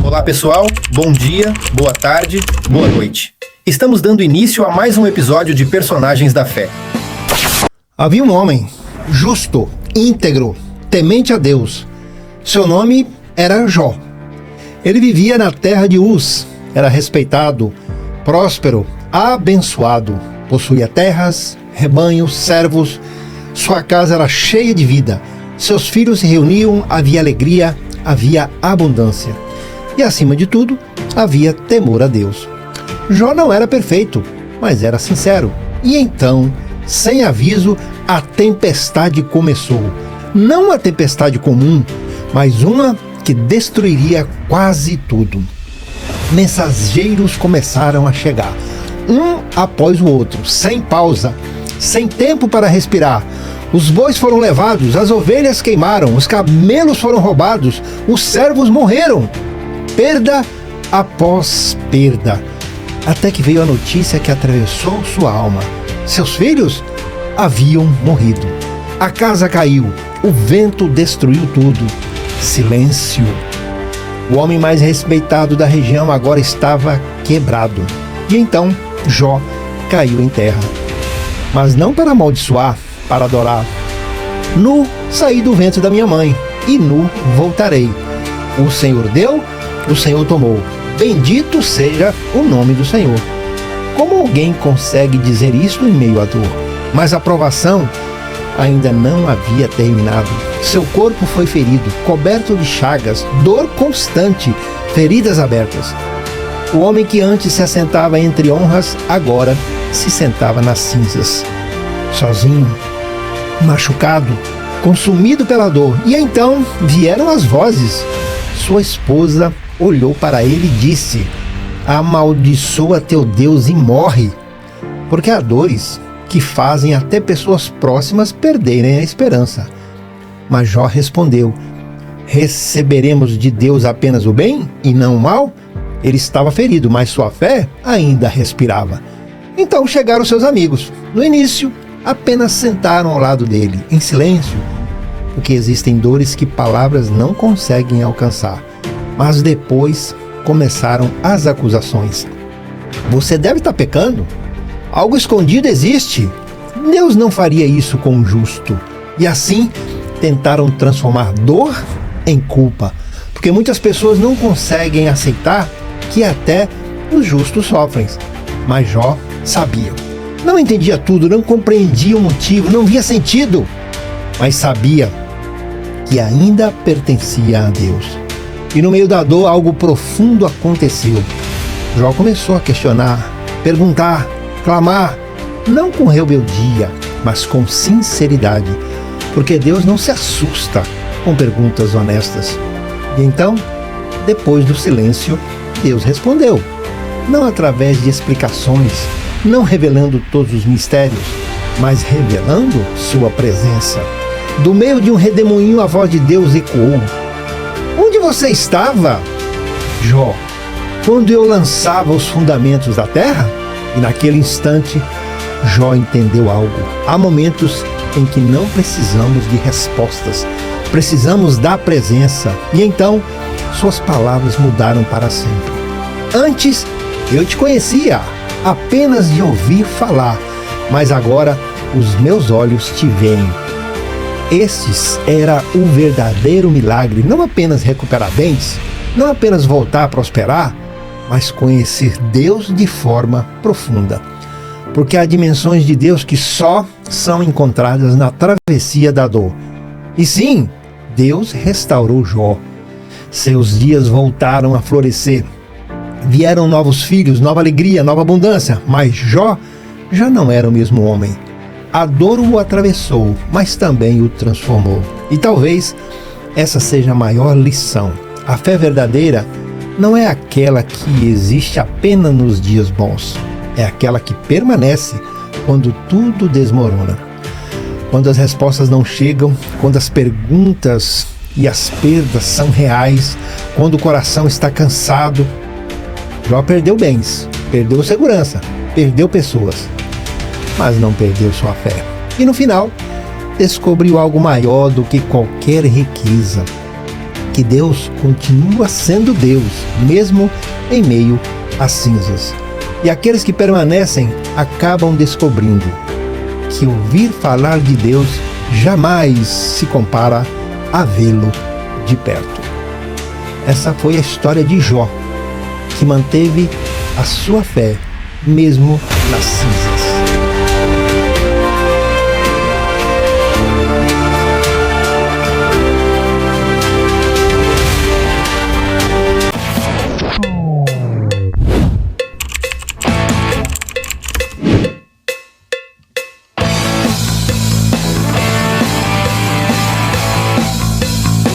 Olá pessoal, bom dia, boa tarde, boa noite. Estamos dando início a mais um episódio de Personagens da Fé. Havia um homem justo, íntegro, temente a Deus. Seu nome era Jó. Ele vivia na terra de Uz, era respeitado, próspero, abençoado. Possuía terras, rebanhos, servos. Sua casa era cheia de vida. Seus filhos se reuniam, havia alegria, havia abundância. E acima de tudo, havia temor a Deus. Jó não era perfeito, mas era sincero. E então, sem aviso, a tempestade começou. Não uma tempestade comum, mas uma que destruiria quase tudo. Mensageiros começaram a chegar, um após o outro, sem pausa, sem tempo para respirar. Os bois foram levados, as ovelhas queimaram, os camelos foram roubados, os servos morreram. Perda após perda, até que veio a notícia que atravessou sua alma. Seus filhos haviam morrido. A casa caiu, o vento destruiu tudo. Silêncio. O homem mais respeitado da região agora estava quebrado. E então Jó caiu em terra. Mas não para amaldiçoar, para adorar. Nu saí do ventre da minha mãe, e nu voltarei. O Senhor deu, o Senhor tomou. Bendito seja o nome do Senhor. Como alguém consegue dizer isso em meio à dor? Mas a provação ainda não havia terminado. Seu corpo foi ferido, coberto de chagas, dor constante, feridas abertas. O homem que antes se assentava entre honras, agora se sentava nas cinzas. Sozinho, machucado, consumido pela dor. E então vieram as vozes. Sua esposa olhou para ele e disse: amaldiçoa teu Deus e morre, porque há dores que fazem até pessoas próximas perderem a esperança. Mas Jó respondeu: receberemos de Deus apenas o bem e não o mal? Ele estava ferido, mas sua fé ainda respirava. Então chegaram seus amigos. No início, apenas sentaram ao lado dele, em silêncio, porque existem dores que palavras não conseguem alcançar. Mas depois começaram as acusações. Você deve estar pecando? Algo escondido existe. Deus não faria isso com o justo. E assim tentaram transformar dor em culpa, porque muitas pessoas não conseguem aceitar que até os justos sofrem. Mas Jó sabia. Não entendia tudo, não compreendia o motivo, não via sentido, mas sabia que ainda pertencia a Deus. E no meio da dor, algo profundo aconteceu. Jó começou a questionar, perguntar, clamar, não com rebeldia, mas com sinceridade, porque Deus não se assusta com perguntas honestas. E então, depois do silêncio, Deus respondeu, não através de explicações, não revelando todos os mistérios, mas revelando sua presença. Do meio de um redemoinho, a voz de Deus ecoou: onde você estava, Jó, quando eu lançava os fundamentos da terra? E naquele instante, Jó entendeu algo. Há momentos em que não precisamos de respostas, precisamos da presença. E então, suas palavras mudaram para sempre. Antes, eu te conhecia apenas de ouvir falar, mas agora os meus olhos te veem. Estes era o verdadeiro milagre, não apenas recuperar bens, não apenas voltar a prosperar, mas conhecer Deus de forma profunda. Porque há dimensões de Deus que só são encontradas na travessia da dor. E sim, Deus restaurou Jó. Seus dias voltaram a florescer. Vieram novos filhos, nova alegria, nova abundância, mas Jó já não era o mesmo homem. A dor o atravessou, mas também o transformou. E talvez essa seja a maior lição. A fé verdadeira não é aquela que existe apenas nos dias bons. É aquela que permanece quando tudo desmorona. Quando as respostas não chegam, quando as perguntas e as perdas são reais, quando o coração está cansado. Jó perdeu bens, perdeu segurança, perdeu pessoas, mas não perdeu sua fé. E no final, descobriu algo maior do que qualquer riqueza. que Deus continua sendo Deus, mesmo em meio às cinzas. E aqueles que permanecem acabam descobrindo que ouvir falar de Deus jamais se compara a vê-lo de perto. Essa foi a história de Jó, que manteve a sua fé mesmo nas cinzas.